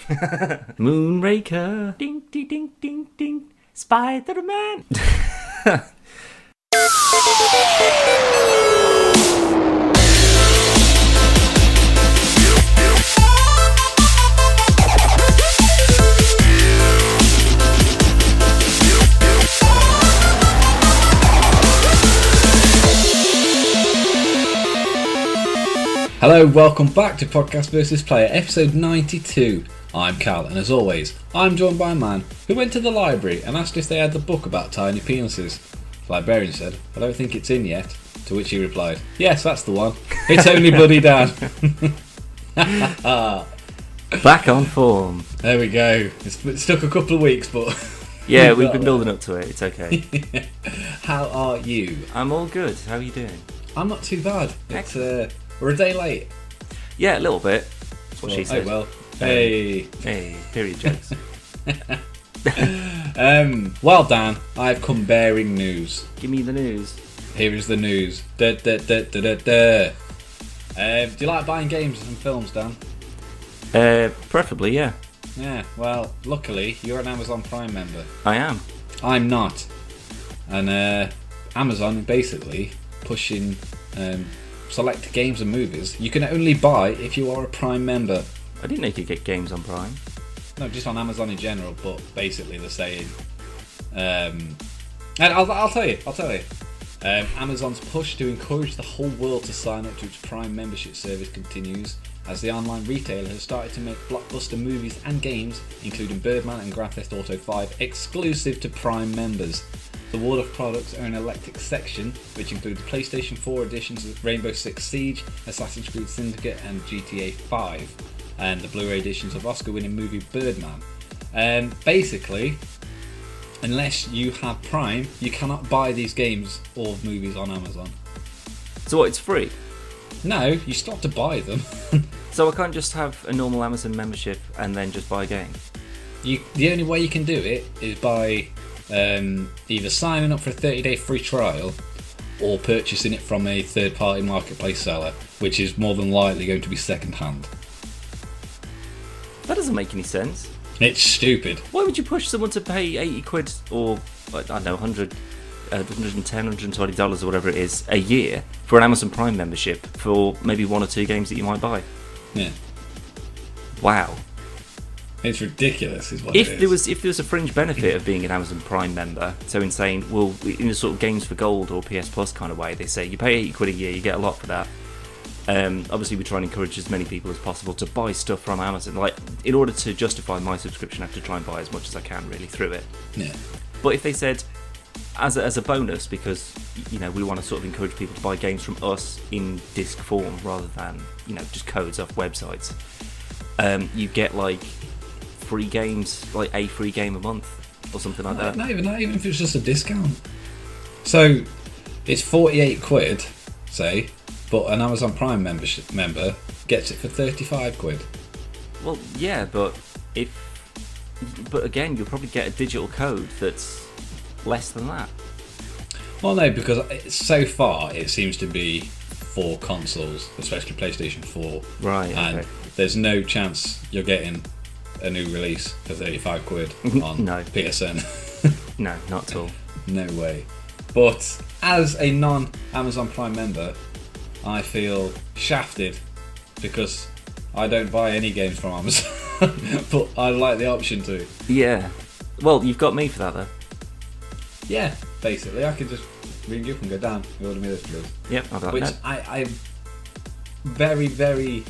Moonraker. Ding, ding, ding, ding, ding. Spider-Man. Hello, welcome back to Podcast vs. Player, episode 92. I'm Cal, and as always, I'm joined by a man who went to the library and asked if they had the book about tiny penises. The librarian said, "I don't think it's in yet," to which he replied, "Yes, that's the one. It's only bloody Dan." Back on form. There we go. It's took a couple of weeks, but... Yeah, we've been building up to it. It's okay. How are you? I'm all good. How are you doing? I'm not too bad. We're a day late. Yeah, a little bit. That's what she said. Oh well. Hey, period jokes. Well, Dan, I've come bearing news. Give me the news. Here is the news. Do you like buying games and films, Dan? Preferably, yeah. Yeah, well, luckily, you're an Amazon Prime member. I am. I'm not. And Amazon basically pushing select games and movies you can only buy if you are a Prime member. I didn't know you could get games on Prime. No, just on Amazon in general, but basically they're saying... and I'll tell you. Amazon's push to encourage the whole world to sign up to its Prime membership service continues, as the online retailer has started to make blockbuster movies and games, including Birdman and Grand Theft Auto 5, exclusive to Prime members. The wall of products are an eclectic section, which includes PlayStation 4 editions of Rainbow Six Siege, Assassin's Creed Syndicate and GTA 5, and the Blu-ray editions of Oscar-winning movie Birdman. Basically, unless you have Prime, you cannot buy these games or movies on Amazon. So what, it's free? No, you still have to buy them. So I can't just have a normal Amazon membership and then just buy a game? The only way you can do it is by either signing up for a 30-day free trial or purchasing it from a third-party marketplace seller, which is more than likely going to be second-hand. That doesn't make any sense. It's stupid. Why would you push someone to pay 80 quid or, I don't know, 100, $110, $120 or whatever it is a year for an Amazon Prime membership for maybe one or two games that you might buy? Yeah. Wow. It's ridiculous, is what it is. If there was a fringe benefit of being an Amazon Prime member, so in saying, well, in a sort of Games for Gold or PS Plus kind of way, they say you pay 80 quid a year, you get a lot for that. Obviously, we try and encourage as many people as possible to buy stuff from Amazon. Like, in order to justify my subscription, I have to try and buy as much as I can, really, through it. Yeah. But if they said, as a bonus, because we want to sort of encourage people to buy games from us in disc form rather than just codes off websites, you get like free games, like a free game a month or something like that. Not even if it's just a discount. So it's 48 quid, say, but an Amazon Prime member gets it for 35 quid. Well, yeah, but again, you'll probably get a digital code that's less than that. Well, no, because so far it seems to be for consoles, especially PlayStation 4. Right. And okay. There's no chance you're getting a new release for 35 quid on No. PSN. No, not at all. No way. But as a non-Amazon Prime member, I feel shafted because I don't buy any games from Amazon, but I like the option to. Yeah. Well, you've got me for that, though. Yeah, basically. I could just ring you up and go, "Dan, you order me this, please." Yep, I've got Which that. I very, very,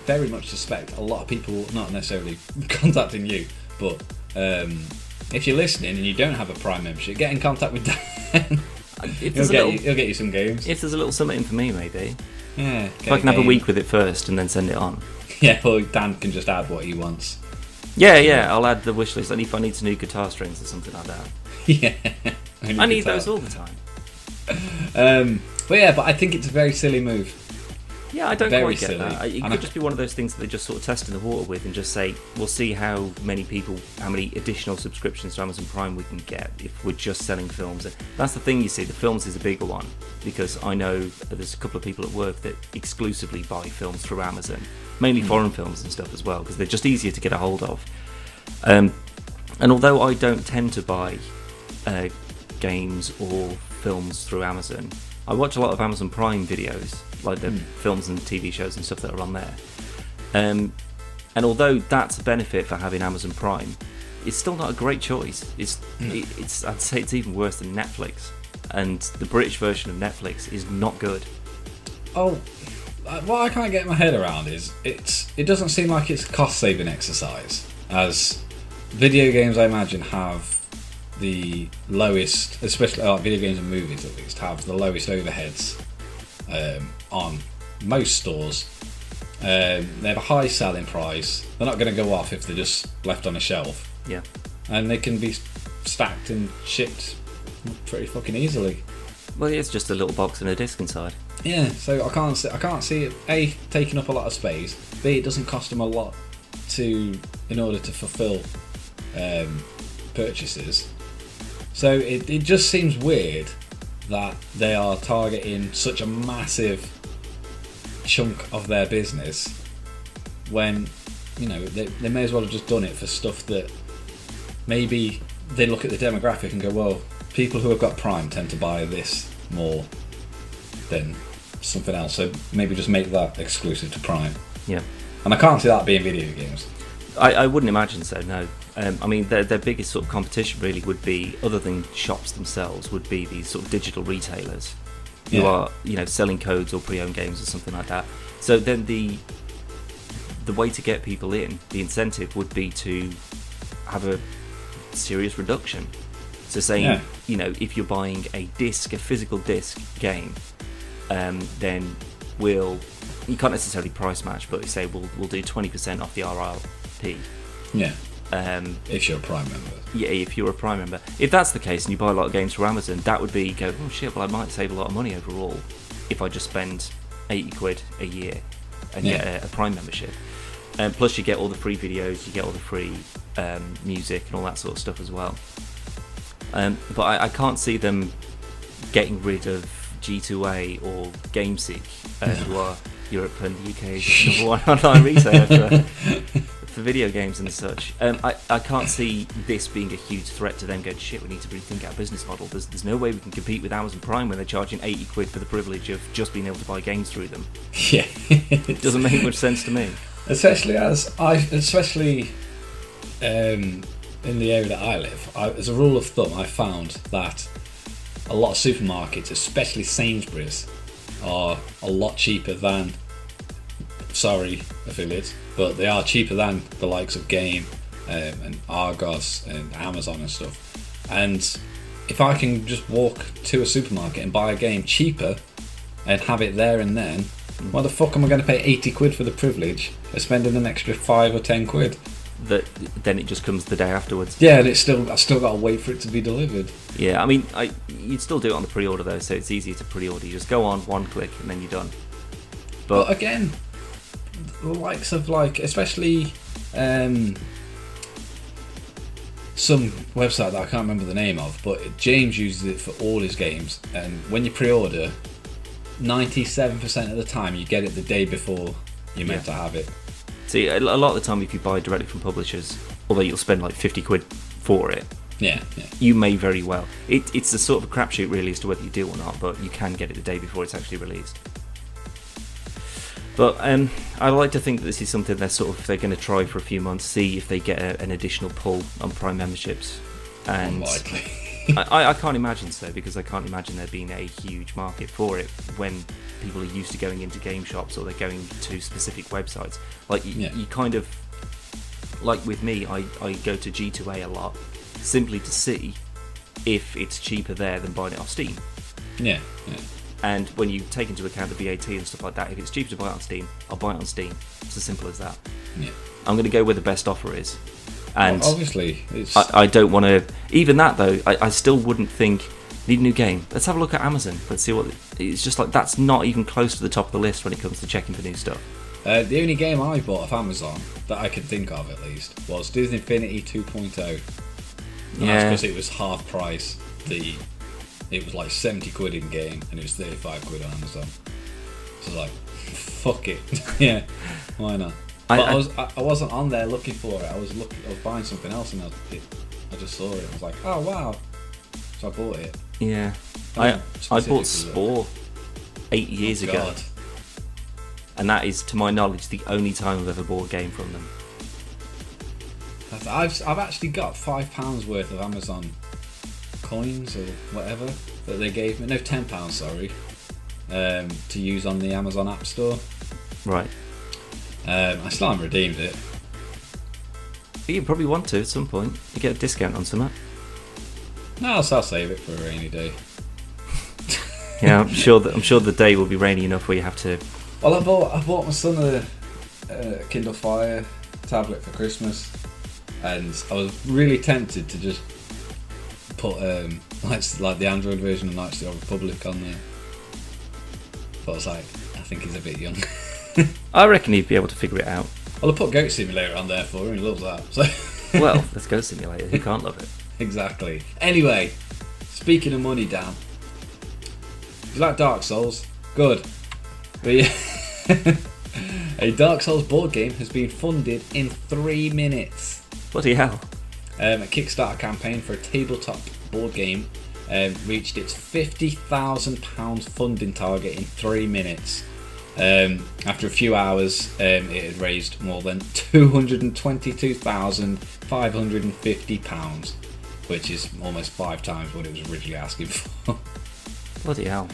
very much suspect a lot of people not necessarily contacting you, but if you're listening and you don't have a Prime membership, get in contact with Dan. He'll get you some games. If there's a little something for me, maybe. Yeah. If I can have a week with it first and then send it on. Yeah, well, Dan can just add what he wants. Yeah, I'll add the wish list. And if I need some new guitar strings or something like that. Yeah. I need those all the time. But I think it's a very silly move. Yeah, I don't Very quite get silly. that. It could just be one of those things that they just sort of test in the water with and just say, we'll see how many additional subscriptions to Amazon Prime we can get if we're just selling films. And that's the thing, you see, the films is a bigger one, because I know there's a couple of people at work that exclusively buy films through Amazon. mainly foreign films and stuff as well, because they're just easier to get a hold of. And although I don't tend to buy games or films through Amazon, I watch a lot of Amazon Prime videos, like the films and TV shows and stuff that are on there. And although that's a benefit for having Amazon Prime, it's still not a great choice. I'd say it's even worse than Netflix, and the British version of Netflix is not good. Oh, what I can't get my head around is it doesn't seem like it's a cost-saving exercise, as video games, I imagine, have the lowest, especially video games and movies at least, have the lowest overheads on most stores. They have a high selling price. They're not going to go off if they're just left on a shelf. Yeah. And they can be stacked and shipped pretty fucking easily. Well, it's just a little box and a disc inside. Yeah, so I can't see it, A, taking up a lot of space, B, it doesn't cost them a lot in order to fulfill purchases. So it just seems weird that they are targeting such a massive chunk of their business when, you know, they may as well have just done it for stuff that maybe they look at the demographic and go, well, people who have got Prime tend to buy this more than something else, so maybe just make that exclusive to Prime. Yeah. And I can't see that being video games. I wouldn't imagine so, no. I mean, their biggest sort of competition really would be, other than shops themselves, would be these sort of digital retailers who are, you know, selling codes or pre-owned games or something like that. So then the way to get people in, the incentive would be to have a serious reduction. So saying, you know, if you're buying a physical disc game, then you can't necessarily price match, but say we'll do 20% off the RRP. Yeah. If you're a Prime member. Yeah, if you're a Prime member. If that's the case and you buy a lot of games from Amazon, that would be oh shit, well I might save a lot of money overall if I just spend £80 a year and get a Prime membership. Plus you get all the free videos, you get all the free music and all that sort of stuff as well. But I can't see them getting rid of G2A or GameSeek, who are Europe and UK's number one online retailer for video games and such. I can't see this being a huge threat to them going, shit, we need to rethink our business model. There's no way we can compete with Amazon Prime when they're charging £80 for the privilege of just being able to buy games through them. Yeah. It doesn't make much sense to me. Especially in the area that I live, as a rule of thumb, I found that a lot of supermarkets, especially Sainsbury's, are a lot cheaper than, sorry affiliates, but they are cheaper than the likes of Game and Argos and Amazon and stuff. And if I can just walk to a supermarket and buy a game cheaper and have it there and then, why the fuck am I going to pay £80 for the privilege of spending an extra £5 or £10? Then it just comes the day afterwards. Yeah, and I've still got to wait for it to be delivered. Yeah, I mean, you'd still do it on the pre-order though, so it's easier to pre-order. You just go on, one click, and then you're done. But again, the likes of especially some website that I can't remember the name of, but James uses it for all his games, and when you pre-order, 97% of the time you get it the day before you're meant to have it. See, a lot of the time if you buy directly from publishers, although you'll spend like £50 for it, you may very well. It's a sort of a crapshoot really as to whether you do or not, but you can get it the day before it's actually released. But I like to think that this is something they're going to try for a few months, see if they get an additional pull on Prime memberships. And unlikely. I can't imagine so, because I can't imagine there being a huge market for it when people are used to going into game shops or they're going to specific websites. Like you kind of, like with me, I go to G2A a lot simply to see if it's cheaper there than buying it off Steam. Yeah. And when you take into account the VAT and stuff like that, if it's cheaper to buy it on Steam, I'll buy it on Steam. It's as simple as that. Yeah. I'm going to go where the best offer is. And well, obviously, I don't want to. Even that though, I still wouldn't think need a new game. Let's have a look at Amazon. Let's see what. It's just like that's not even close to the top of the list when it comes to checking for new stuff. The only game I bought off Amazon that I could think of at least was Disney Infinity 2.0. And that's because it was half price. It was like £70 in game, and it was £35 on Amazon. So I was like, fuck it. Yeah, why not? But I wasn't on there looking for it. I was buying something else, and I just saw it. I was like, oh wow, so I bought it. Yeah, I bought Spore 8 years ago, and that is, to my knowledge, the only time I've ever bought a game from them. I've actually got £5 worth of Amazon coins or whatever that they gave me. No, £10, sorry, to use on the Amazon App Store. Right. I still haven't redeemed it. But you probably want to at some point. You get a discount on some. No, I'll save it for a rainy day. Yeah, I'm sure the day will be rainy enough where you have to. Well, I bought my son a Kindle Fire tablet for Christmas, and I was really tempted to just put like the Android version of Knights of the Old Republic on there, but I was like, I think he's a bit young. I reckon he'd be able to figure it out. Well, I put Goat Simulator on there for him. He loves that. So. Well, let's go Simulator. Who can't love it? Exactly. Anyway, speaking of money, Dan, you like Dark Souls? Good. But yeah, a Dark Souls board game has been funded in 3 minutes. Bloody hell. A Kickstarter campaign for a tabletop board game reached its £50,000 funding target in 3 minutes. After a few hours, it had raised more than £222,550, which is almost 5 times what it was originally asking for. Bloody hell.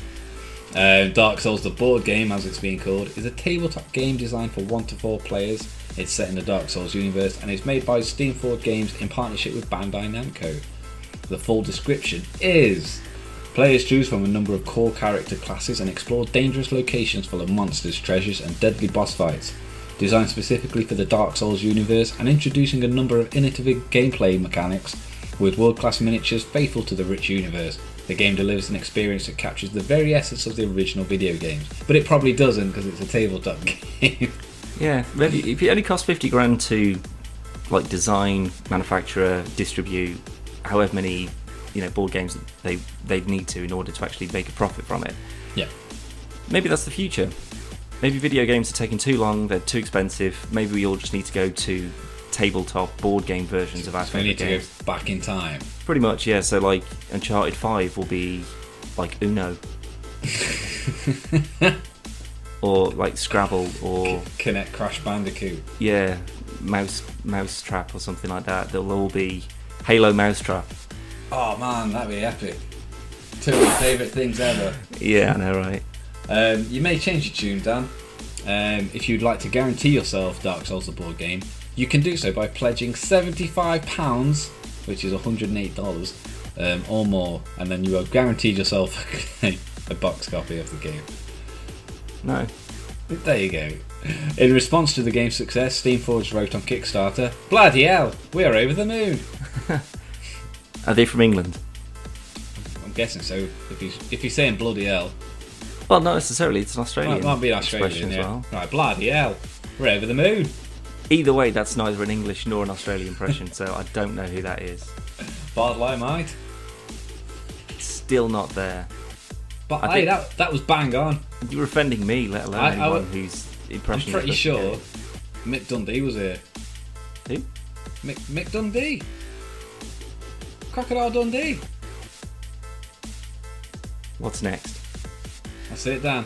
Dark Souls, the board game, as it's being called, is a tabletop game designed for 1 to 4 players. It's set in the Dark Souls universe and is made by Steamforged Games in partnership with Bandai Namco. The full description is: players choose from a number of core character classes and explore dangerous locations full of monsters, treasures and deadly boss fights. Designed specifically for the Dark Souls universe and introducing a number of innovative gameplay mechanics with world-class miniatures faithful to the rich universe, the game delivers an experience that captures the very essence of the original video games. But it probably doesn't, because it's a tabletop game. Yeah, really, if it only costs 50 grand to like design, manufacture, distribute, however many board games that they'd need to in order to actually make a profit from it. Yeah. Maybe that's the future. Maybe video games are taking too long, they're too expensive. Maybe we all just need to go to tabletop board game versions of our favorite games. We need to go back in time. Pretty much, yeah. So like Uncharted 5 will be like Uno. Or like Scrabble, or Connect Crash Bandicoot. Yeah, Mousetrap or something like that. They'll all be Halo Mousetrap. Oh man, that'd be epic. 2 of my favourite things ever. Yeah, I know, right? You may change your tune, Dan. If you'd like to guarantee yourself Dark Souls the board game, you can do so by pledging £75, which is $108, or more, and then you have guaranteed yourself a box copy of the game. No. There you go. In response to the game's success, Steamforged wrote on Kickstarter, "Bloody hell, we're over the moon." Are they from England? I'm guessing so. If you're saying bloody hell. Well, not necessarily. It's an Australian. It might be an Australian, as well. Right, bloody hell, we're over the moon. Either way, that's neither an English nor an Australian impression, so I don't know who that is. Bad lie, mate. Still not there. But hey, that was bang on. You were offending me, let alone anyone whose impression. I'm pretty sure Mick Dundee was here. Who? Mick Dundee. Crocodile Dundee. What's next? That's it, Dan.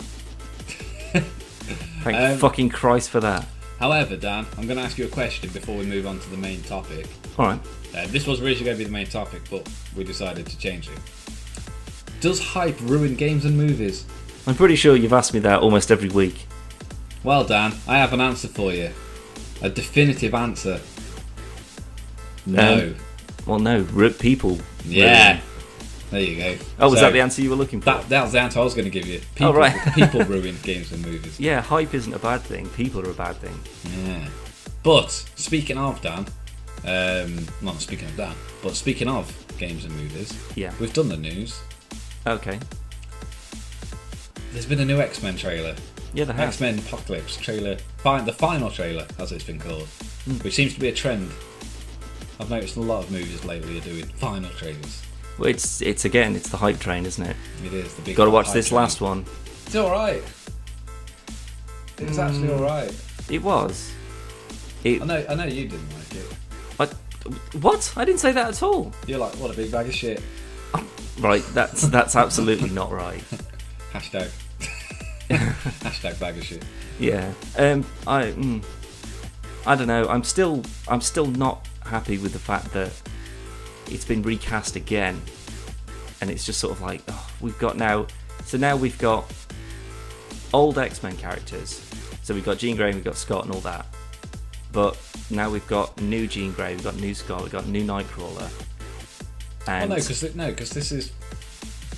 Thank fucking Christ for that. However, Dan, I'm going to ask you a question before we move on to the main topic. Alright. This was originally going to be the main topic, but we decided to change it. Does hype ruin games and movies? I'm pretty sure you've asked me that almost every week. Well, Dan, I have an answer for you. A definitive answer. No. Well, no. People. Yeah. Ruin. There you go. Oh, was that the answer you were looking for? That was the answer I was going to give you. People, right. People ruin games and movies. Yeah, hype isn't a bad thing. People are a bad thing. Yeah. But, speaking of Dan, not speaking of Dan, but speaking of games and movies, yeah, we've done the news. Okay. There's been a new X-Men trailer. Yeah, there has. X-Men Apocalypse trailer. The final trailer, as it's been called. Which seems to be a trend. I've noticed a lot of movies lately are doing final trailers. Well, it's the hype train, isn't it? It is. The big. Got to watch this train. last one. It's alright. It was actually alright. It was. I know you didn't like it. What? I didn't say that at all. You're like, what a big bag of shit. Right, that's absolutely not right. Hashtag. Hashtag bag of shit. Yeah. I don't know. I'm still not happy with the fact that it's been recast again, and it's just sort of like, we've got old X-Men characters. So we've got Jean Grey, we've got Scott, and all that. But now we've got new Jean Grey, we've got new Scott, we've got new Nightcrawler. And because this is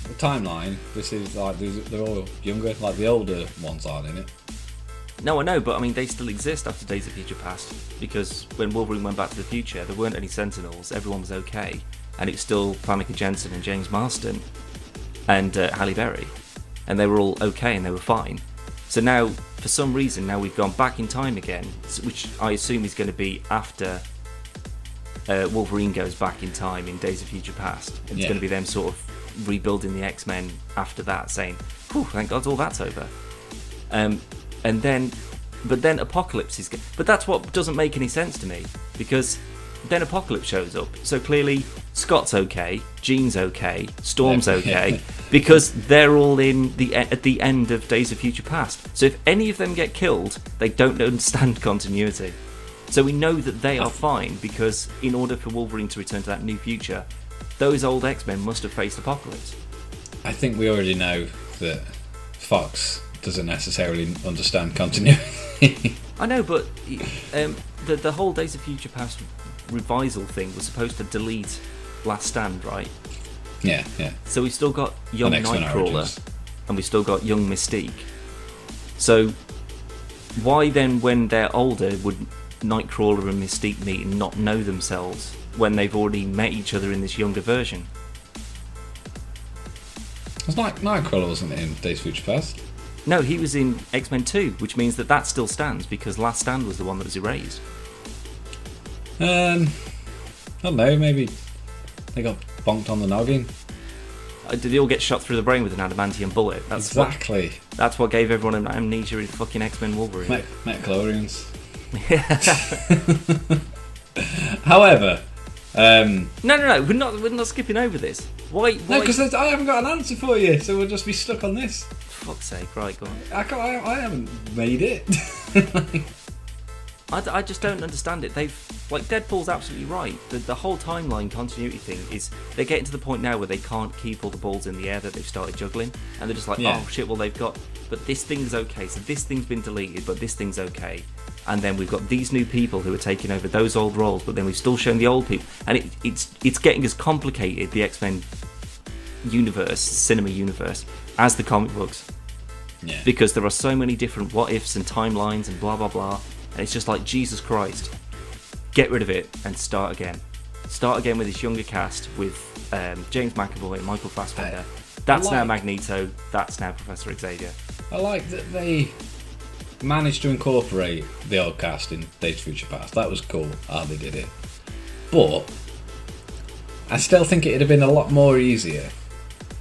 the timeline. This is like they're all younger. Like the older ones aren't in it. No, I know, but I mean, they still exist after Days of Future Past, because when Wolverine went back to the future, there weren't any Sentinels, everyone was okay, and it's still Famke Janssen and James Marsden and Halle Berry, and they were all okay and they were fine. So now, for some reason, now we've gone back in time again, which I assume is going to be after Wolverine goes back in time in Days of Future Past. And it's going to be them sort of rebuilding the X-Men after that, saying, "Whew, thank God all that's over." But then Apocalypse is... But that's what doesn't make any sense to me, because then Apocalypse shows up. So clearly Scott's okay, Jean's okay, Storm's okay, because they're all at the end of Days of Future Past. So if any of them get killed, they don't understand continuity. So we know that they are fine, because in order for Wolverine to return to that new future, those old X-Men must have faced Apocalypse. I think we already know that Fox doesn't necessarily understand continuity. I know, but the whole Days of Future Past revisal thing was supposed to delete Last Stand, right? Yeah. So we've still got young Nightcrawler, Origins. and we've still got young Mystique. So why then, when they're older, would Nightcrawler and Mystique meet and not know themselves when they've already met each other in this younger version? Was Nightcrawler wasn't in Days of Future Past? No, he was in X-Men 2, which means that still stands, because Last Stand was the one that was erased. I don't know, maybe they got bonked on the noggin. Did they all get shot through the brain with an adamantium bullet? Exactly. That's what gave everyone amnesia in fucking X-Men Wolverine. Metachlorians. However, No, we're not skipping over this. Why? No, because I haven't got an answer for you, so we'll just be stuck on this. For fuck's sake, right, go on. I haven't made it. I just don't understand it. Deadpool's absolutely right. The whole timeline continuity thing is, they're getting to the point now where they can't keep all the balls in the air that they've started juggling, and they're just like, oh shit, well they've got, but this thing's okay, so this thing's been deleted, but this thing's okay, and then we've got these new people who are taking over those old roles, but then we've still shown the old people, and it's getting as complicated, the X-Men universe, cinema universe, as the comic books. Yeah. Because there are so many different what ifs and timelines and blah blah blah. And it's just like, Jesus Christ, get rid of it and start again. Start again with this younger cast with James McAvoy and Michael Fassbender. That's now Magneto, that's now Professor Xavier. I like that they managed to incorporate the old cast in Days of Future Past. That was cool how they did it. But I still think it'd have been a lot more easier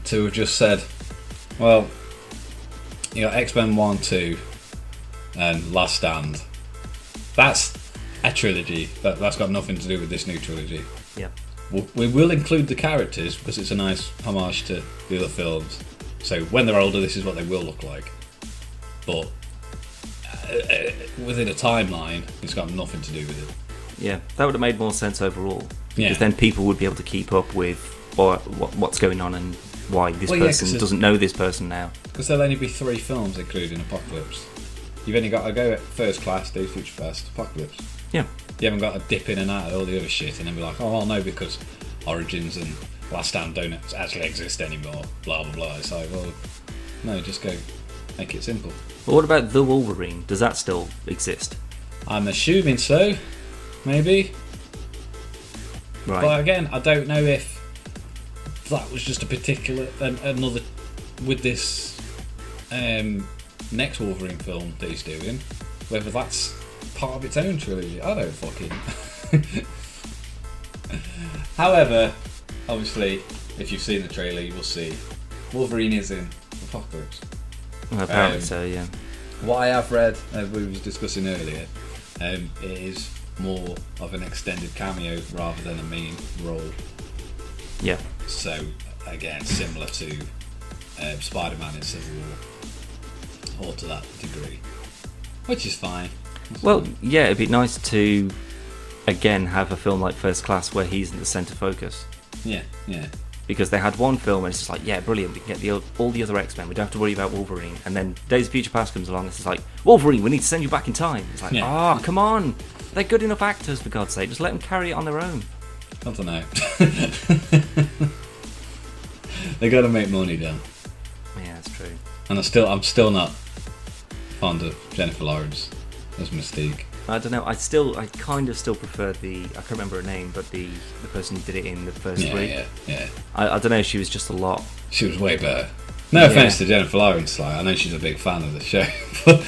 to have just said, well, you got X-Men 1, 2 and Last Stand. That's a trilogy. That's got nothing to do with this new trilogy. Yeah. We will include the characters because it's a nice homage to the other films. So when they're older, this is what they will look like. But within a timeline, it's got nothing to do with it. Yeah, that would have made more sense overall. Yeah. Because then people would be able to keep up with what's going on and why this person doesn't know this person now. Because there'll only be 3 films including Apocalypse. You've only got to go at First Class, Days of Future Past, Apocalypse. Yeah. You haven't got to dip in and out of all the other shit and then be like, oh, well, no, because Origins and Last Stand don't actually exist anymore, blah, blah, blah. It's like, well, no, just go make it simple. But what about The Wolverine? Does that still exist? I'm assuming so, maybe. Right. But again, I don't know if that was just a particular, another, with this next Wolverine film that he's doing, whether that's part of its own trilogy. I don't fucking. However, obviously, if you've seen the trailer, you will see Wolverine is in Apocalypse. Well, apparently so, yeah. What I have read, as we was discussing earlier, it is more of an extended cameo rather than a main role. Yeah. So again, similar to Spider-Man in Civil War, or to that degree, which is fine. Well, yeah, it'd be nice to again have a film like First Class where he's in the centre focus. Yeah. Because they had one film and it's just like, yeah, brilliant, we can get all the other X-Men, we don't have to worry about Wolverine. And then Days of Future Past comes along and it's like, Wolverine, we need to send you back in time. It's like, come on, they're good enough actors, for God's sake, just let them carry it on their own. I don't know. They gotta make money, Dan. Yeah, that's true. And I'm still not fond of Jennifer Lawrence as Mystique. I don't know, I kind of still prefer I can't remember her name, but the person who did it in the first three. Yeah. I don't know, she was just a lot. She was way better. No offense to Jennifer Lawrence, like, I know she's a big fan of the show, but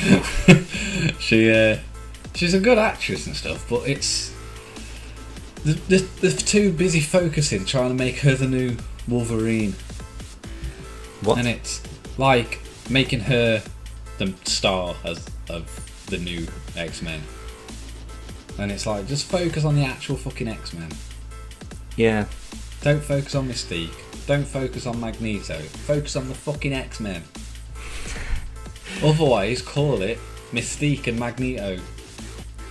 she's a good actress and stuff, but it's they're too busy focusing trying to make her the new Wolverine. What? And it's like making her the star of the new X-Men. And it's like, just focus on the actual fucking X-Men. Yeah. Don't focus on Mystique. Don't focus on Magneto. Focus on the fucking X-Men. Otherwise, call it Mystique and Magneto.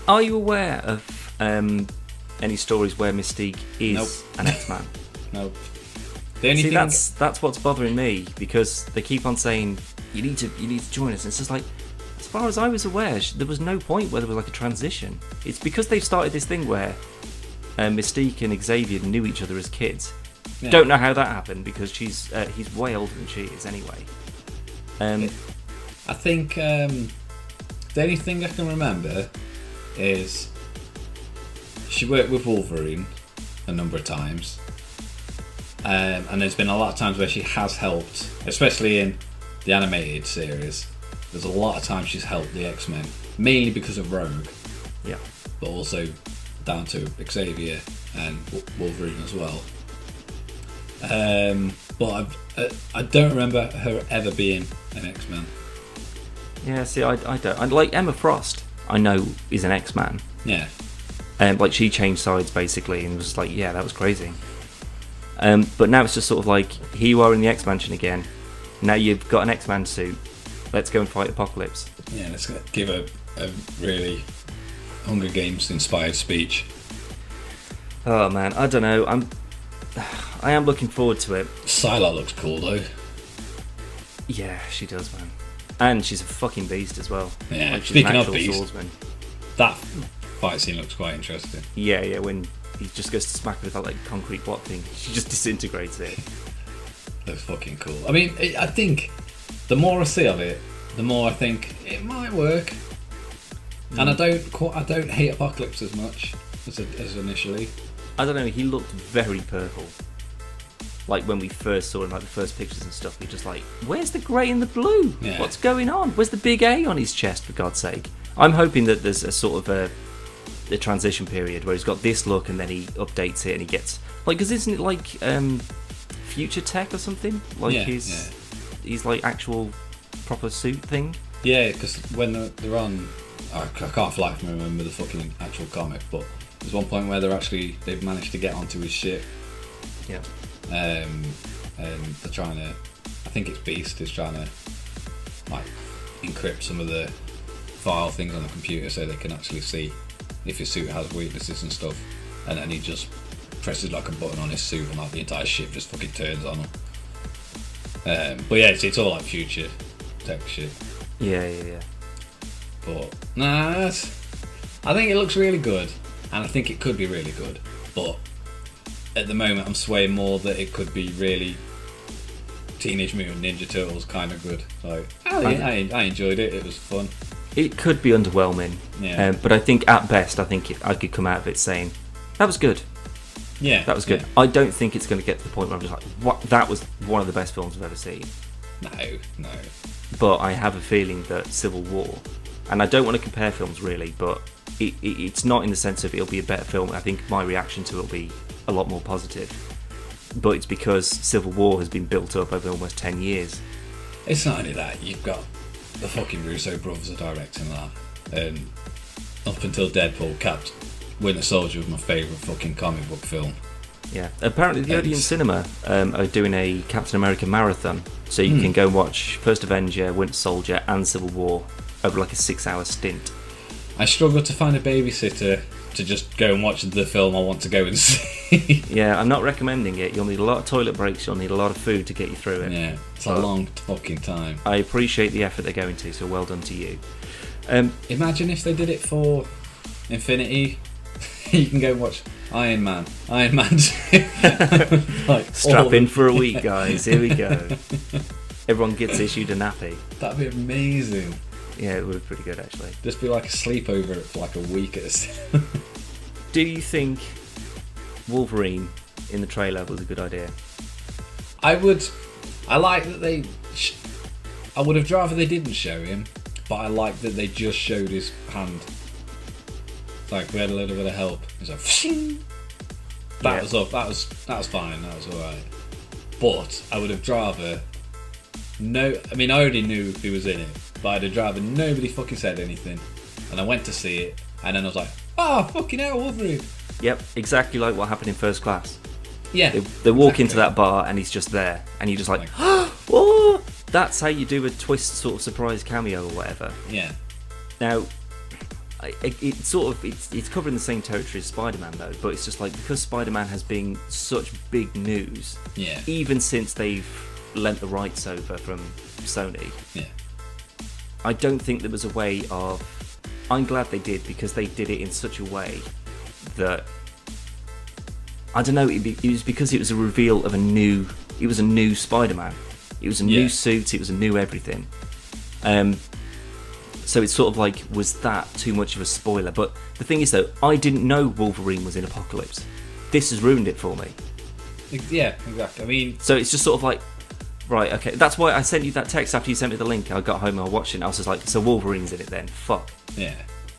Are you aware of any stories where Mystique is an X-Man? Nope. The only thing that's what's bothering me, because they keep on saying you need to join us. And it's just like, as far as I was aware, there was no point where there was like a transition. It's because they've started this thing where Mystique and Xavier knew each other as kids. Yeah. Don't know how that happened, because he's way older than she is anyway. I think the only thing I can remember is she worked with Wolverine a number of times, and there's been a lot of times where she has helped, especially in the animated series. There's a lot of times she's helped the X-Men, mainly because of Rogue. Yeah. But also down to Xavier and Wolverine as well. But I don't remember her ever being an X-Man. Yeah, see, I don't. I like Emma Frost, I know, is an X-Man. Yeah. Like, she changed sides basically and was like, yeah, that was crazy. But now it's just sort of like, here you are in the X-Mansion again. Now you've got an X-Man suit. Let's go and fight Apocalypse. Yeah, let's give a really Hunger Games inspired speech. Oh man, I don't know. I am looking forward to it. Psylocke looks cool though. Yeah, she does, man. And she's a fucking beast as well. Yeah, like, speaking of beast, swordsman. That fight scene looks quite interesting. Yeah, when he just goes to smack her with that like concrete block thing, she just disintegrates it. Looks fucking cool. I mean, I think the more I see of it, the more I think it might work. And I don't hate Apocalypse as much as initially. I don't know, he looked very purple. Like when we first saw him, like the first pictures and stuff, we're just like, where's the grey and the blue? Yeah. What's going on? Where's the big A on his chest, for God's sake? I'm hoping that there's a sort of a transition period where he's got this look and then he updates it and he gets... Like, because isn't it like future tech or something? Like he's like actual proper suit thing? Yeah, because when they're on... I can't for life remember the fucking actual comic, but there's one point where they've managed to get onto his ship. Yeah. And they're trying to... I think it's Beast is trying to like encrypt some of the file things on the computer so they can actually see if his suit has weaknesses and stuff. And then he just presses like a button on his suit and like the entire ship just fucking turns on him. But yeah, it's all like future tech shit. Yeah. But nah, I think it looks really good, and I think it could be really good. But at the moment, I'm swaying more that it could be really Teenage Mutant Ninja Turtles kind of good. Like, I enjoyed it. It was fun. It could be underwhelming. Yeah. But I think at best, I could come out of it saying that was good. Yeah, that was good. Yeah. I don't think it's going to get to the point where I'm just like, what? That was one of the best films I've ever seen. No. But I have a feeling that Civil War, and I don't want to compare films really, but it's not in the sense of it'll be a better film. I think my reaction to it will be a lot more positive. But it's because Civil War has been built up over almost 10 years. It's not only that, you've got the fucking Russo brothers are directing that. And up until Deadpool, Winter Soldier was my favourite fucking comic book film. Yeah. Apparently, the Odeon Cinema are doing a Captain America marathon, so you can go watch First Avenger, Winter Soldier, and Civil War over like a 6-hour stint. I struggle to find a babysitter to just go and watch the film I want to go and see. Yeah, I'm not recommending it. You'll need a lot of toilet breaks, you'll need a lot of food to get you through it. Yeah, it's a long fucking time. I appreciate the effort they're going to, so well done to you. Imagine if they did it for Infinity. You can go watch Iron Man 2. Like, Strap in for a week, guys. Here we go. Everyone gets issued a nappy. That'd be amazing. Yeah, it would be pretty good, actually. Just be like a sleepover for like a week at a Do you think Wolverine in the trailer was a good idea? I like that they... I would have rather they didn't show him, but I like that they just showed his hand. Like, we had a little bit of help. It was like... That was fine. That was alright. But I would have rather... I already knew he was in it, but I'd have rather nobody fucking said anything. And I went to see it, and then I was like, oh, fucking hell, Wolverine. Yep, exactly like what happened in First Class. Yeah. They walk into that bar, and he's just there. And you're just like, oh! That's how you do a twist sort of surprise cameo or whatever. Yeah. Now, it's covering the same territory as Spider-Man though, but it's just like, because Spider-Man has been such big news, Yeah. even since they've lent the rights over from Sony, Yeah. I don't think there was a way of... I'm glad they did, because they did it in such a way that... I don't know, it was because it was a reveal of a new Spider-Man. It was a new suit, it was a new everything. So it's sort of like, was that too much of a spoiler? But the thing is though, I didn't know Wolverine was in Apocalypse. This has ruined it for me. Yeah, exactly. I mean... So it's just sort of like, right, okay. That's why I sent you that text after you sent me the link. I got home and I watched it and I was just like, so Wolverine's in it then? Fuck. Yeah.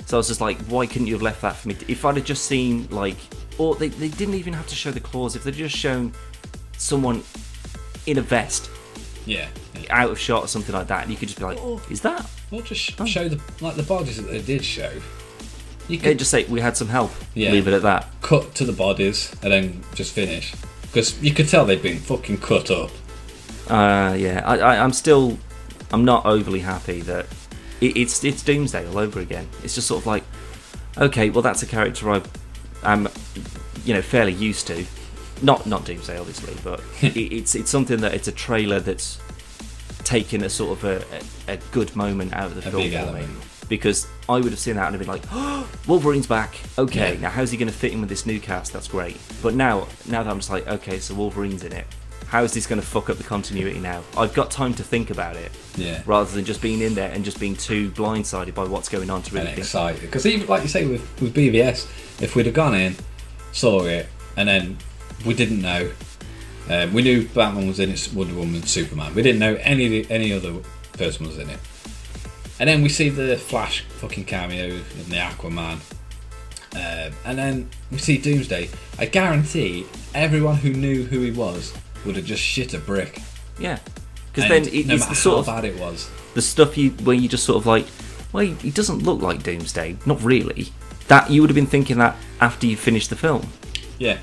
So I was just like, why couldn't you have left that for me? If I'd have just seen, like... Or they didn't even have to show the claws. If they'd just shown someone in a vest... Yeah. out of shot or something like that, and you could just be like, is that? Or just show the bodies that they did show. You They'd could just say, we had some help. Yeah. Leave it at that. cut to the bodies and then just finish. Because you could tell they'd been fucking cut up. Yeah, I'm not overly happy that it's Doomsday all over again. It's just sort of like, okay, well that's a character I'm fairly used to. Not Doomsday obviously, but it's something that it's a trailer that's taken a sort of a good moment out of the film for me. Because I would have seen that and have been like, oh, Wolverine's back. Okay, now how's he going to fit in with this new cast? That's great. But now that I'm just like, okay, so Wolverine's in it. How is this going to fuck up the continuity now? I've got time to think about it. Yeah. Rather than just being in there and just being too blindsided by what's going on to really and think. Excited. Because even, like you say, with BVS, if we'd have gone in, saw it, and then we didn't know, we knew Batman was in it, Wonder Woman, Superman. We didn't know any other person was in it. And then we see the Flash fucking cameo in the Aquaman. And then we see Doomsday. I guarantee everyone who knew who he was would have just shit a brick. Yeah. Because then it's the sort of bad it was. The stuff where you just sort of like, well, he doesn't look like Doomsday. Not really. That you would have been thinking that after you finished the film. Yeah.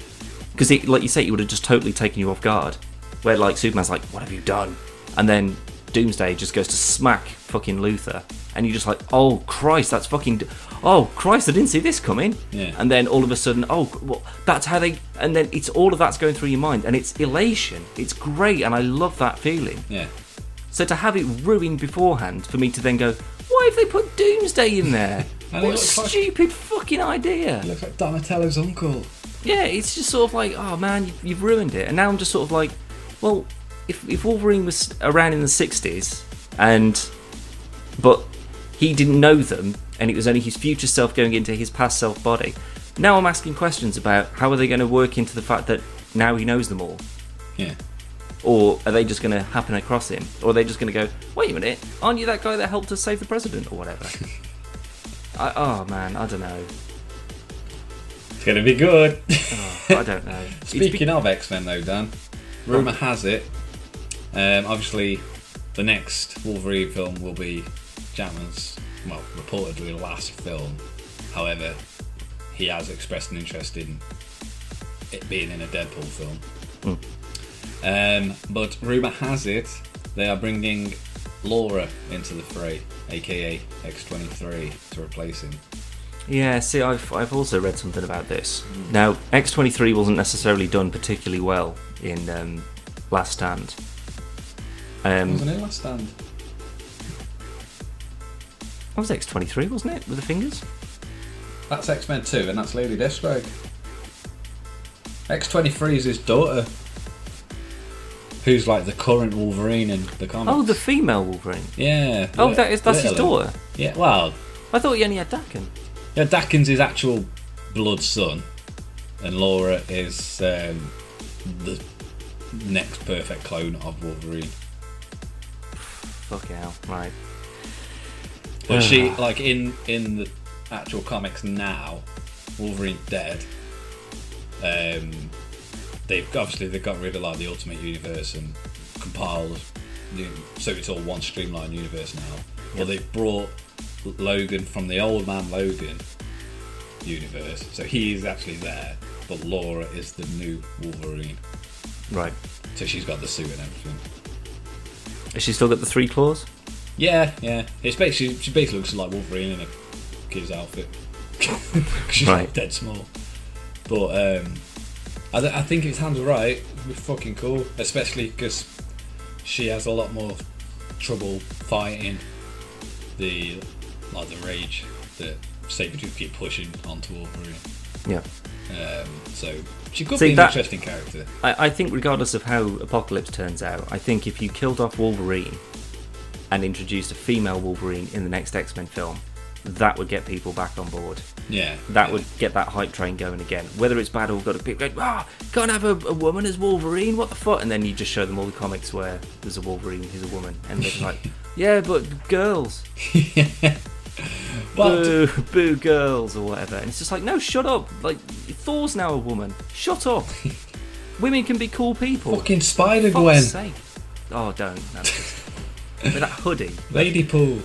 Because like you say, it would have just totally taken you off guard. Where like Superman's like, what have you done? And then Doomsday just goes to smack fucking Luthor, and you're just like, oh Christ, that's fucking, oh Christ, I didn't see this coming. Yeah. And then all of a sudden, oh, well, that's how they, and then it's all of that's going through your mind, and it's elation. It's great, and I love that feeling. Yeah. So to have it ruined beforehand for me to then go, why have they put Doomsday in there? What a stupid fucking idea. He looks like Donatello's uncle. Yeah, it's just sort of like, oh man, you've ruined it. And now I'm just sort of like, well, if Wolverine was around in the 60s, but he didn't know them, and it was only his future self going into his past self body, now I'm asking questions about how are they going to work into the fact that now he knows them all? Yeah. Or are they just going to happen across him? Or are they just going to go, wait a minute, aren't you that guy that helped us save the president, or whatever? Oh man, I don't know. It's going to be good. I don't know. Speaking of X-Men though, Dan, rumour has it, obviously the next Wolverine film will be Jackman's, well, reportedly last film. However, he has expressed an interest in it being in a Deadpool film. But rumour has it they are bringing Laura into the fray, aka X-23, to replace him. Yeah, see, I've also read something about this. Now, X-23 wasn't necessarily done particularly well in Last Stand. Wasn't it Last Stand? That was X-23, wasn't it? With the fingers? That's X-Men 2, and that's Lady Deathstrike. X-23 is his daughter, who's like the current Wolverine in the comics. Oh, the female Wolverine. Yeah. Oh, that's his daughter? Yeah, well... I thought he only had Daken. Yeah, Daken's his actual blood son, and Laura is the next perfect clone of Wolverine. Fucking hell, right. But she, like, in the actual comics now, Wolverine's dead. They've got rid of like the Ultimate Universe and compiled, so it's all one streamlined universe now. Yep. Well, they've brought Logan from the Old Man Logan universe, so he is actually there, but Laura is the new Wolverine. Right. So she's got the suit and everything. Has she still got the 3 claws? Yeah. It's basically she basically looks like Wolverine in a kid's outfit. She's right. Like dead small. But I think if it's handled right, it'll be fucking cool. Especially because she has a lot more trouble fighting the rage that Sabretooth keep pushing onto Wolverine. Yeah. So she could be an interesting character. I think regardless of how Apocalypse turns out, I think if you killed off Wolverine and introduced a female Wolverine in the next X-Men film, that would get people back on board. Yeah. That would get that hype train going again. Whether it's bad or got people going, can't have a woman as Wolverine, what the fuck? And then you just show them all the comics where there's a Wolverine who's a woman. And they're like, yeah, but girls. Yeah. Boo, boo girls or whatever. And it's just like, no, shut up. Like, Thor's now a woman. Shut up. Women can be cool people. Fucking Spider-Gwen. Sake. Oh, don't. No, with that hoodie. Lady Pool.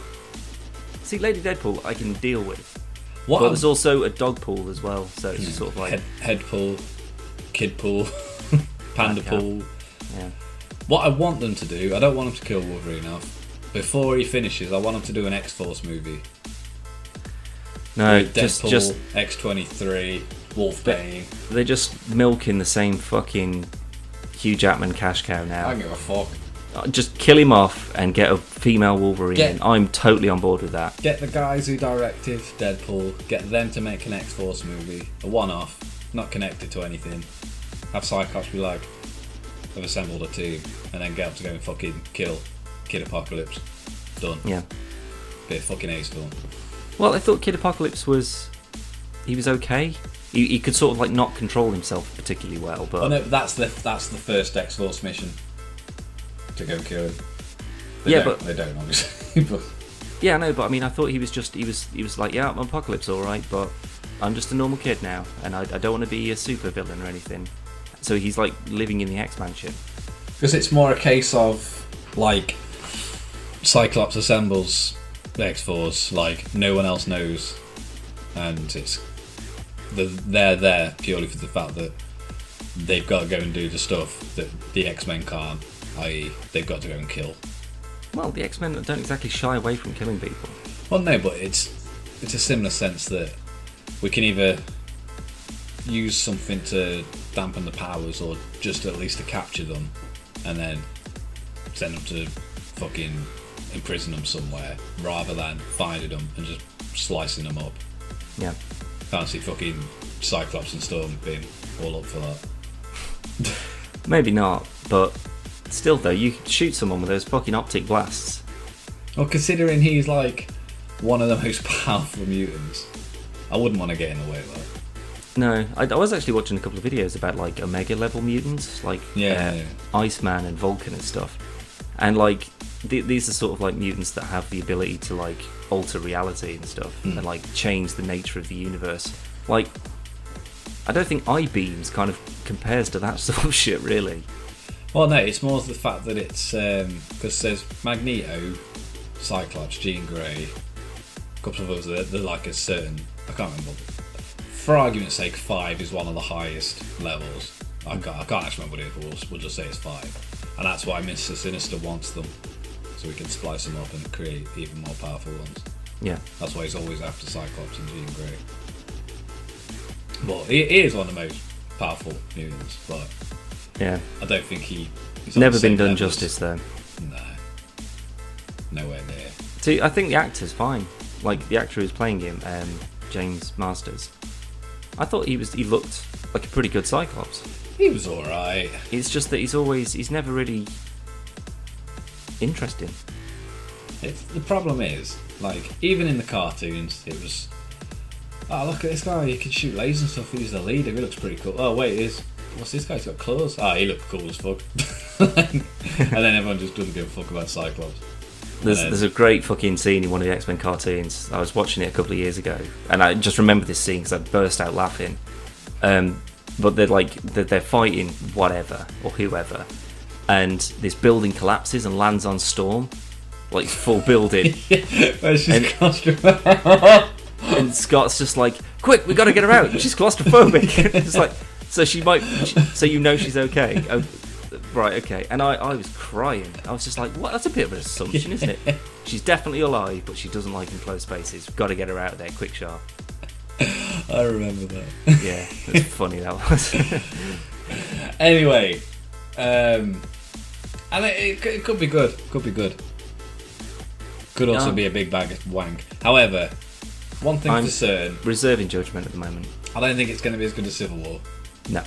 See, Lady Deadpool I can deal with. What? But there's also a dog pool as well, so it's just sort of like... Head pool, kid pool, panda pool. Yeah. What I want them to do, I don't want them to kill Wolverine off. Before he finishes, I want them to do an X-Force movie. No, Deadpool, just X-23, Wolfbane. They're just milking the same fucking Hugh Jackman cash cow now. I don't give a fuck. Just kill him off and get a female Wolverine in. I'm totally on board with that. Get the guys who directed Deadpool, get them to make an X-Force movie. A one-off, not connected to anything. Have Cyclops be like, I've assembled a team, and then get up to go and fucking kill Kid Apocalypse. Done. Yeah. Bit of fucking ace film. Well, I thought Kid Apocalypse was okay. He could sort of like not control himself particularly well, but... Oh no, that's the first X-Force mission. To go kill him. They don't obviously. But yeah, no, but I mean, I thought he was like, yeah, I'm Apocalypse, all right, but I'm just a normal kid now, and I don't want to be a super villain or anything. So he's like living in the X-Mansion. Because it's more a case of like Cyclops assembles the X-Force, like no one else knows, and they're there purely for the fact that they've got to go and do the stuff that the X-Men can't. I.e., they've got to go and kill. Well, the X-Men don't exactly shy away from killing people. Well, no, but it's a similar sense that we can either use something to dampen the powers or just at least to capture them and then send them to fucking imprison them somewhere rather than finding them and just slicing them up. Yeah. Fancy fucking Cyclops and Storm being all up for that. Maybe not, but... Still, though, you could shoot someone with those fucking optic blasts. Well, considering he's like one of the most powerful mutants, I wouldn't want to get in the way of that. No, I was actually watching a couple of videos about like Omega level mutants, like Iceman and Vulcan and stuff. And like these are sort of like mutants that have the ability to like alter reality and stuff and like change the nature of the universe. Like, I don't think I-beams kind of compares to that sort of shit, really. Well, no, it's more the fact that it's because there's Magneto, Cyclops, Jean Grey, a couple of others. They're like a certain. I can't remember. For argument's sake, 5 is one of the highest levels. I can't actually remember what it is, but we'll just say it's 5. And that's why Mr. Sinister wants them. So we can splice them up and create even more powerful ones. Yeah. That's why he's always after Cyclops and Jean Grey. But he is one of the most powerful mutants, but Yeah. I don't think he's Never been done justice though. No. Nowhere near. See, I think the actor's fine. Like the actor who's playing him, James Masters. I thought he looked like a pretty good Cyclops. He was alright. It's just that he's never really interesting. The problem is, like, even in the cartoons, it was, oh, look at this guy, he can shoot lasers and stuff, he's the leader, he looks pretty cool. Oh, wait, what's this guy, he's got claws? Ah, he looked cool as fuck. And then everyone just doesn't give a fuck about Cyclops. There's a great fucking scene in one of the X-Men cartoons. I was watching it a couple of years ago, and I just remember this scene because I burst out laughing. But they're fighting whatever or whoever, and this building collapses and lands on Storm, like full building. And Scott's just like, quick, we got to get her out. She's claustrophobic. It's like, so she's okay. Oh, right, okay. And I was crying. I was just like, what? That's a bit of an assumption, isn't it? She's definitely alive, but she doesn't like enclosed spaces. We've got to get her out of there, quick, sharp. I remember that. Yeah, that's funny, that was. Anyway, and it could be good. Could be good. Could also be a big bag of wank. However, one thing for certain, reserving judgment at the moment. I don't think it's going to be as good as Civil War. No.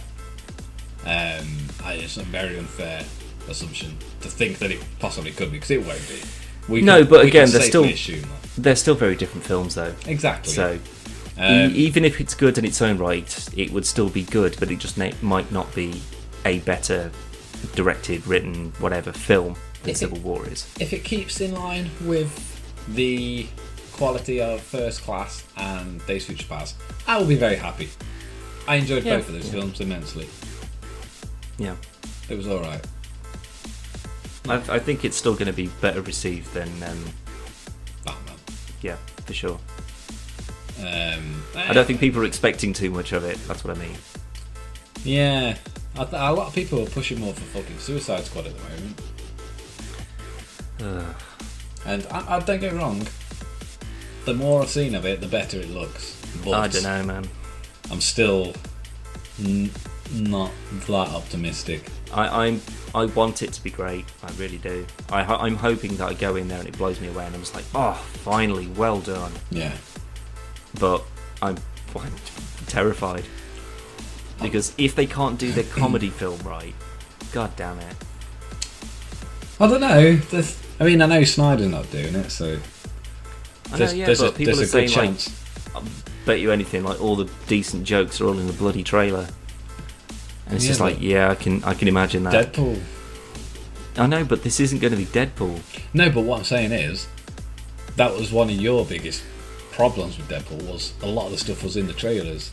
It's a very unfair assumption to think that it possibly could be, because it won't be. But again, they're still very different films, though. Exactly. So even if it's good in its own right, it would still be good, but it just might not be a better directed, written, whatever film than Civil War is. If it keeps in line with the quality of First Class and Days of Future Past, I will be very happy. I enjoyed both of those films immensely. Yeah. It was alright. I think it's still going to be better received than Batman. Yeah, for sure. I don't think people are expecting too much of it. That's what I mean. Yeah, a lot of people are pushing more for fucking Suicide Squad at the moment. And I don't get me wrong, the more I've seen of it, the better it looks. But I don't know, man. I'm still not that optimistic. I want it to be great. I really do. I'm hoping that I go in there and it blows me away, and I'm just like, oh, finally, well done. Yeah. But I'm terrified, because if they can't do their comedy film right, god damn it. I don't know. I know Snyder's not doing it, so there's a good chance. Like, I'll bet you anything, like all the decent jokes are all in the bloody trailer, and it's just like, yeah, I can imagine that. Deadpool. I know, but this isn't going to be Deadpool. No, but what I'm saying is, that was one of your biggest problems with Deadpool, was a lot of the stuff was in the trailers.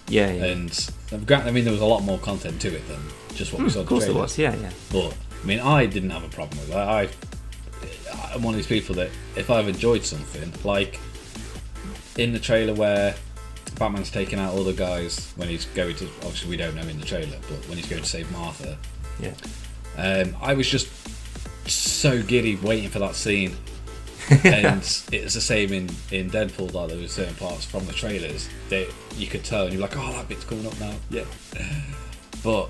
Yeah. And there was a lot more content to it than just what we saw in the trailers. Of course there was, yeah. But I didn't have a problem with that. I'm one of these people that if I've enjoyed something, like in the trailer where Batman's taking out all the guys when he's going to, obviously we don't know in the trailer, but when he's going to save Martha, I was just so giddy waiting for that scene. And it's the same in Deadpool, like there were certain parts from the trailers that you could tell and you're like, oh, that bit's coming up now. Yeah. But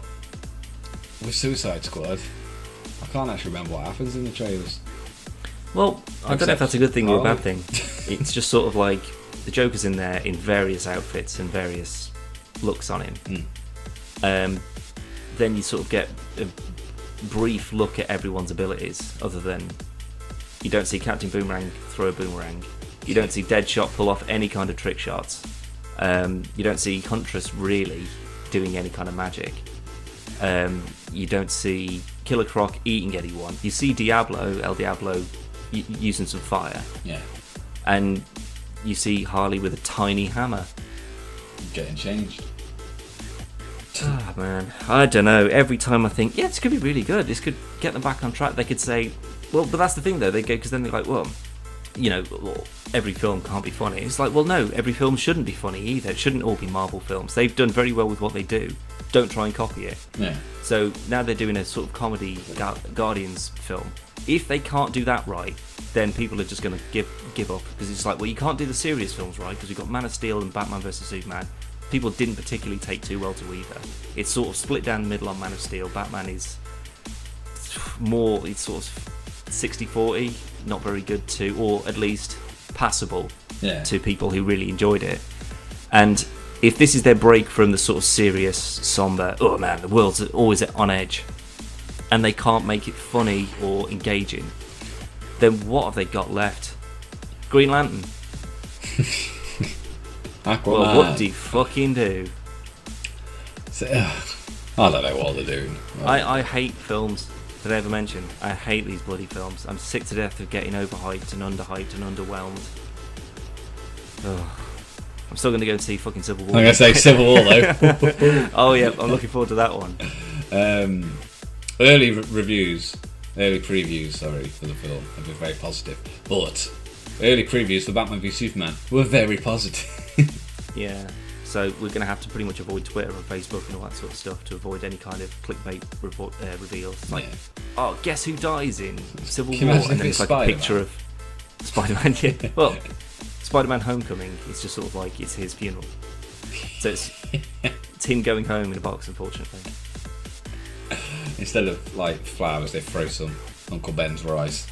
with Suicide Squad, I can't actually remember what happens in the trailers. Well, I don't know if that's a good thing or a bad thing. It's just sort of like the Joker's in there in various outfits and various looks on him. Then you sort of get a brief look at everyone's abilities, other than you don't see Captain Boomerang throw a boomerang. You don't see Deadshot pull off any kind of trick shots. You don't see Huntress really doing any kind of magic. You don't see Killer Croc eating anyone. You see El Diablo using some fire. Yeah. And you see Harley with a tiny hammer. Getting changed. Ah, man. I don't know. Every time I think, this could be really good. This could get them back on track. They could say, well, but that's the thing though. They go, because then they're like, well, every film can't be funny. It's like, well, no, every film shouldn't be funny either. It shouldn't all be Marvel films. They've done very well with what they do. Don't try and copy it. Yeah. So now they're doing a sort of comedy Guardians film. If they can't do that right, then people are just going to give up, because it's like, well, you can't do the serious films right, because we've got Man of Steel and Batman vs Superman. People didn't particularly take too well to either. It's sort of split down the middle on Man of Steel. Batman is more, it's sort of 60-40, not very good to, or at least passable to people who really enjoyed it. And if this is their break from the sort of serious, somber, oh man, the world's always on edge, and they can't make it funny or engaging, then what have they got left? Green Lantern. Aquaman. Well, what do you fucking do? So, I don't know what they're doing. I hate films that I ever mention. I hate these bloody films. I'm sick to death of getting overhyped and underhyped and underwhelmed. Ugh. I'm still going to go and see fucking Civil War. I'm going to say Civil War though. Oh yeah, I'm looking forward to that one. Early previews, for the film have been very positive. But early previews for Batman v Superman were very positive. Yeah. So we're going to have to pretty much avoid Twitter and Facebook and all that sort of stuff to avoid any kind of clickbait reveals. It's like, oh, guess who dies in Civil War? And then it's like a picture of Spider-Man. Yeah. Well, Spider-Man Homecoming is just sort of like, it's his funeral. So it's him going home in a box, unfortunately. Instead of like flowers, they throw some Uncle Ben's rice.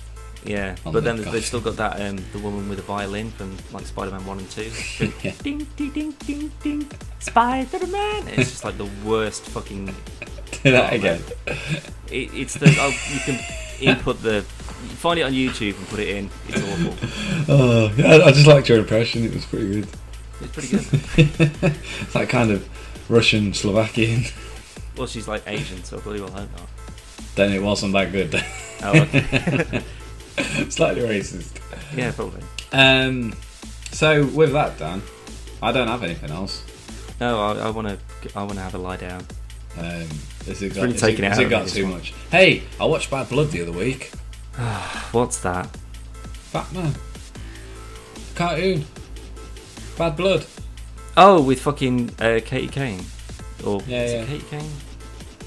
Yeah, but then they've still got that the woman with a violin from like Spider-Man 1 and 2. Yeah. Ding, ding, ding, ding, ding, Spider-Man. It's just like the worst fucking. Do that again. It's the you can input the. Find it on YouTube and put it in. It's awful. Oh, yeah, I just liked your impression. It was pretty good. It's pretty good. It's like kind of Russian, Slovakian. Well, she's like Asian, so I probably will hope not. Then it wasn't that good. Oh, okay. Slightly racist. Yeah, probably. So with that, Dan, I don't have anything else. No, I want to have a lie down. Has it got too much? Hey, I watched Bad Blood the other week. What's that? Batman. Cartoon. Bad Blood. Oh, with fucking Katie Kane. Or Yeah, is yeah. it Katie Kane?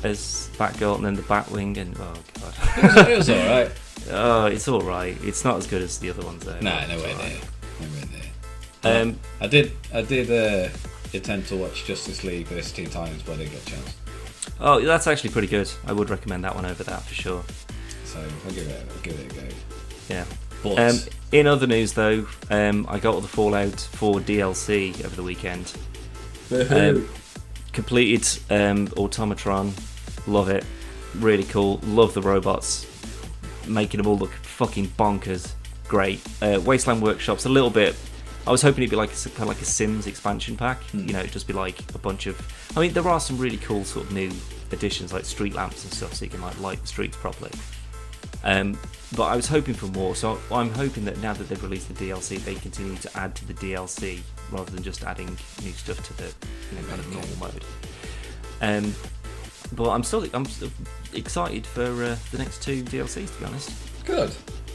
As Batgirl and then the Batwing and oh god. It was alright. Oh, it's alright. It's not as good as the other ones though. Nah, nowhere near. I did intend to watch Justice League vs Teen Titans, but I didn't get a chance. Oh, that's actually pretty good. I would recommend that one over that for sure. So I'll give it a go. Yeah. But In other news though, I got all the Fallout 4 DLC over the weekend. Completed Automatron. Love it. Really cool. Love the robots. Making them all look fucking bonkers. Great. Wasteland Workshop's a little bit. I was hoping it'd be like kind of like a Sims expansion pack. You know, it'd just be like a bunch of. I mean, there are some really cool sort of new additions like street lamps and stuff, so you can like light the streets properly. But I was hoping for more, so I'm hoping that now that they've released the DLC, they continue to add to the DLC rather than just adding new stuff to the kind of normal mode. But I'm still excited for the next 2 DLCs, to be honest. good.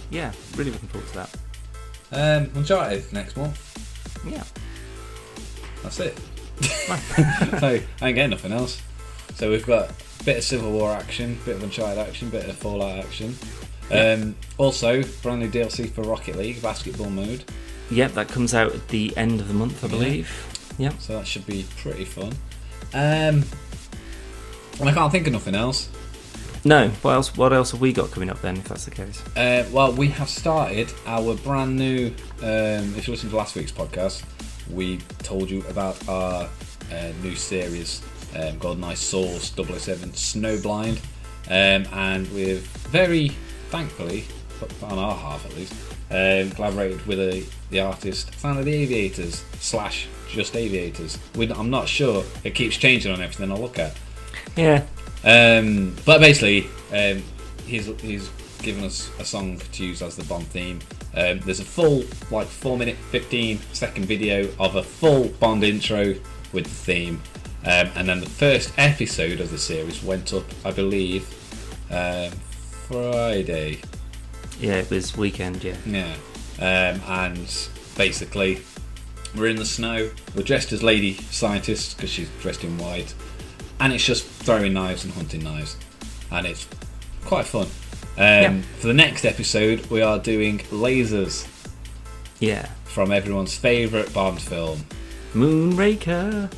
Yeah, really looking forward to that. Uncharted next month. Yeah. That's it. So I ain't getting nothing else. So we've got a bit of Civil War action, bit of Uncharted action, bit of Fallout action. Also, brand new DLC for Rocket League basketball mode. Yep, that comes out at the end of the month, I believe. Yeah. So that should be pretty fun. And I can't think of nothing else. No, what else have we got coming up then, if that's the case? Well, we have started our brand new. If you listen to last week's podcast, we told you about our new series, GoldenEye Source 007 Snowblind, and we've very thankfully, on our half at least, collaborated with the artist Fan of the Aviators / Just Aviators. I'm not sure. It keeps changing on everything I look at. Yeah. But basically, he's given us a song to use as the Bond theme. There's a full 4-minute 15-second video of a full Bond intro with the theme, and then the first episode of the series went up, I believe, Friday. Yeah, it was weekend. Yeah. Yeah. And basically, we're in the snow. We're dressed as lady scientists because she's dressed in white, and it's just throwing knives and hunting knives, and it's quite fun. For the next episode, we are doing lasers. Yeah. From everyone's favourite Bond film, Moonraker.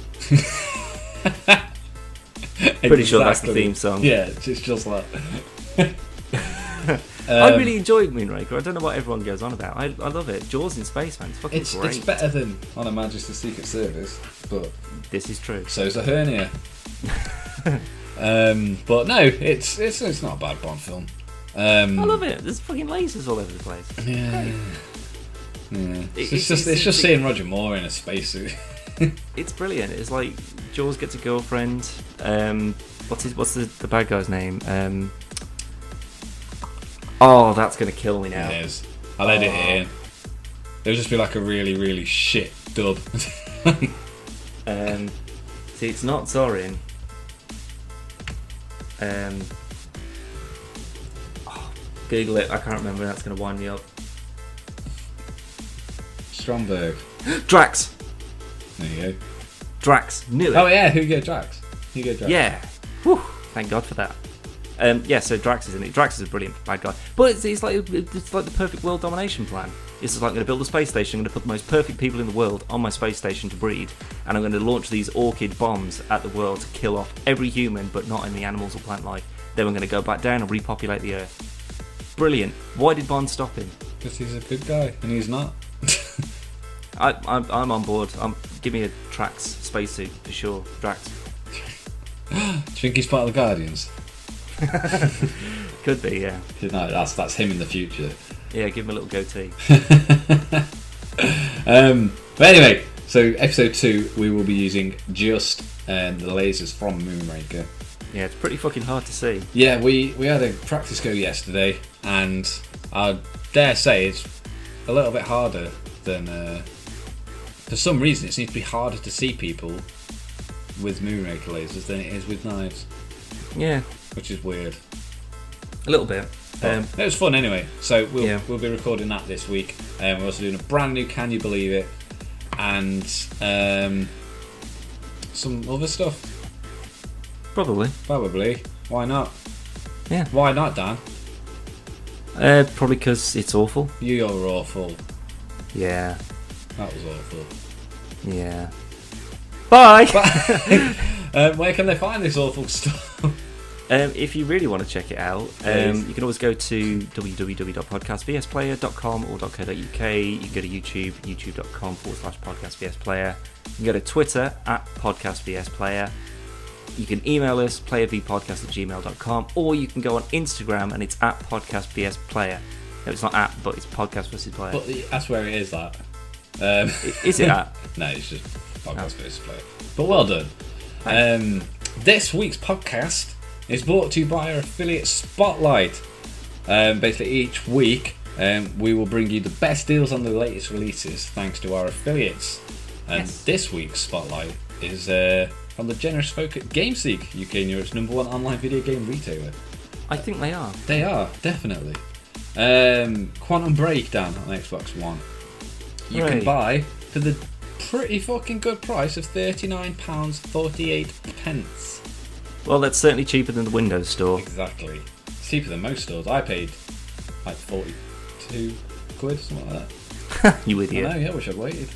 Pretty sure that's the theme song. Yeah, it's just like. I really enjoyed Moonraker. I don't know what everyone goes on about. I love it. Jaws in space, man. It's fucking great. It's better than On Her Majesty's Secret Service, but this is true. So's a hernia. But no, it's not a bad Bond film. I love it. There's fucking lasers all over the place. Yeah. Yeah. It's just seeing Roger Moore in a spacesuit. It's brilliant. It's like Jaws gets a girlfriend. What's the bad guy's name? Oh, that's gonna kill me now. It is. I'll edit it in. It'll just be like a really, really shit dub. See, it's not Zorin. Google it. I can't remember. That's gonna wind me up. Stromberg. Drax. There you go. Drax. Knew it. Oh yeah, Hugo Drax. Yeah. Whew. Thank God for that. So Drax is in it. Drax is a brilliant bad guy, but it's like the perfect world domination plan. It's just like I'm going to build a space station. I'm going to put the most perfect people in the world on my space station to breed, and I'm going to launch these orchid bombs at the world to kill off every human, but not any animals or plant life. Then we're going to go back down and repopulate the Earth. Brilliant. Why did Bond stop him? Because he's a good guy, and he's not. I'm on board. Give me a Drax spacesuit for sure. Drax. Do you think he's part of the Guardians? Could be, yeah. No, that's him in the future. Yeah, give him a little goatee. But anyway, so episode 2, we will be using just the lasers from Moonraker. Yeah, it's pretty fucking hard to see. Yeah, we had a practice go yesterday, and I dare say it's a little bit harder than. For some reason, it seems to be harder to see people with Moonraker lasers than it is with knives. Yeah. Which is weird. A little bit. It was fun anyway. So we'll be recording that this week. We're also doing a brand new Can You Believe It? And some other stuff. Probably. Why not? Yeah. Why not, Dan? Probably because it's awful. You're awful. Yeah. That was awful. Yeah. Bye! Where can they find this awful stuff? If you really want to check it out, you can always go to www.podcastvsplayer.com or .co.uk. You can go to YouTube, youtube.com/podcastvsplayer. You can go to Twitter @podcastvsplayer. You can email us, playervpodcast@gmail.com, or you can go on Instagram and it's @podcastvsplayer. No, it's not but it's podcast versus player. But that's where it is, that. Is it at? No, it's just podcast versus player. But well done. This week's podcast is brought to you by our affiliate Spotlight. Basically, each week we will bring you the best deals on the latest releases thanks to our affiliates. And this week's Spotlight is from the generous folk at GameSeek, UK and Europe's #1 online video game retailer. I think they are. They are, definitely. Quantum Breakdown on Xbox One. You can buy for the pretty fucking good price of £39.48. Well, that's certainly cheaper than the Windows Store. Exactly. It's cheaper than most stores. I paid like 42 quid, something like that. You idiot. I know, yeah, I wish I'd waited.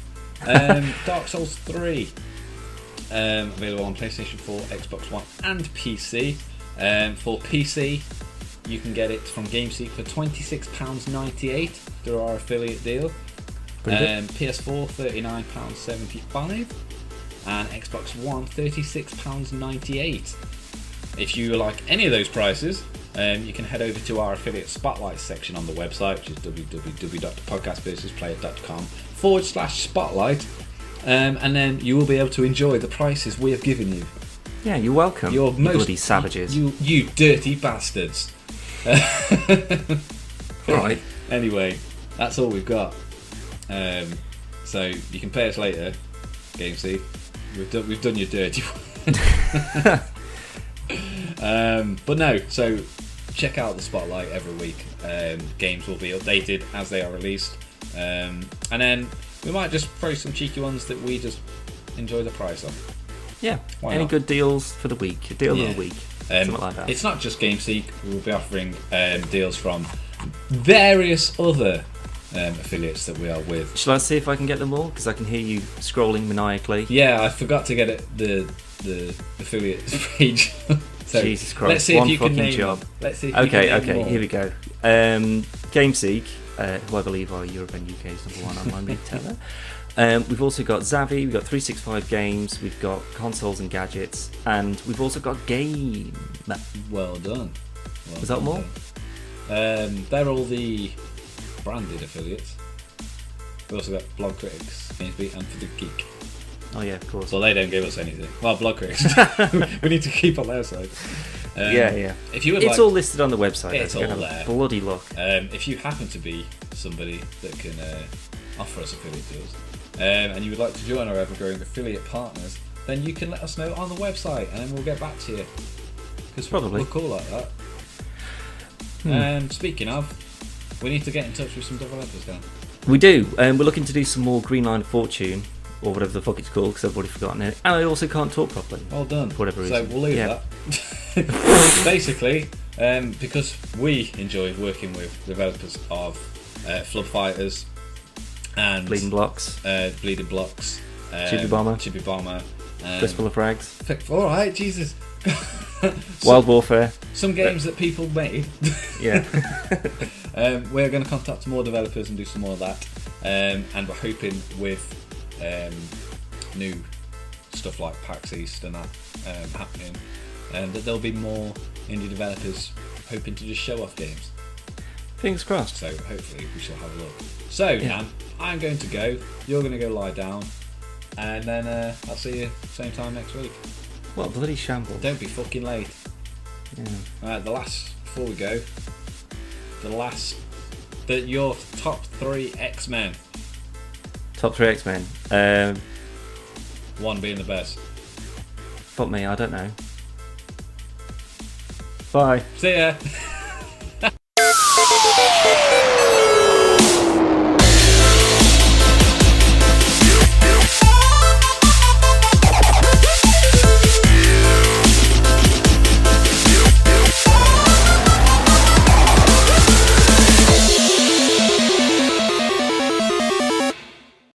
Dark Souls 3. Available on PlayStation 4, Xbox One and PC. For PC, you can get it from GameSeek for £26.98 through our affiliate deal. PS4 £39.75 and Xbox One £36.98. If you like any of those prices, you can head over to our affiliate Spotlight section on the website, which is www.podcastbusinessplayer.com/spotlight, and then you will be able to enjoy the prices we have given you. Yeah, you're welcome. You're you bloody savages. You dirty bastards. Right. Anyway, that's all we've got. So you can pay us later, GameSeek. We've done your dirty one. But no, so check out the Spotlight every week. Games will be updated as they are released. And then we might just throw some cheeky ones that we just enjoy the price of. Yeah. Why Any not? good deals for the week? A deal of the week. Something like that. It's not just GameSeek. We'll be offering deals from various other affiliates that we are with. Shall I see if I can get them all? Because I can hear you scrolling maniacally. Yeah, I forgot to get the affiliate page. So Jesus Christ! let's see One if you can fucking name job. them. Let's see if you Okay, can name them all. here we go. GameSeek, who I believe are Europe and UK's #1 online retailer. We've also got Zavvi, we've got 365 Games, we've got Consoles and Gadgets, and we've also got Game. Well done. Was that more? They're all the branded affiliates. We also got Blog Critics, GamesBeat, and For the Geek. Oh yeah, of course. Well, they don't give us anything. Well, Blog Critics. We need to keep on their side. Yeah. If you would It's like, all listed on the website. It's though, so all go have a there. bloody look. if you happen to be somebody that can offer us affiliate deals, and you would like to join our ever-growing affiliate partners, then you can let us know on the website, and then we'll get back to you. Because Probably. we're cool like that. Speaking of, we need to get in touch with some developers, Dan. We do. We're looking to do some more Green Line of Fortune, or whatever the fuck it's called, because I've already forgotten it. And I also can't talk properly. Well done. For whatever So reason. we'll leave Yeah. that. Basically, because we enjoy working with developers of Flub Fighters and Bleeding Blocks, Bleeding Blocks, Chibi Bomber, Fistful of Frags, All right, Jesus. Wild Warfare. Some games that people made. Yeah. We're going to contact more developers and do some more of that, and we're hoping with new stuff like PAX East and that happening, that there'll be more indie developers hoping to just show off games. Fingers crossed. So hopefully we shall have a look. So Dan, I'm going to go. You're going to go lie down, and then I'll see you same time next week. What a bloody shambles. Don't be fucking late. Yeah. Before we go, your top 3 X-Men. Top 3 X-Men. One being the best. Fuck me, I don't know. Bye. See ya.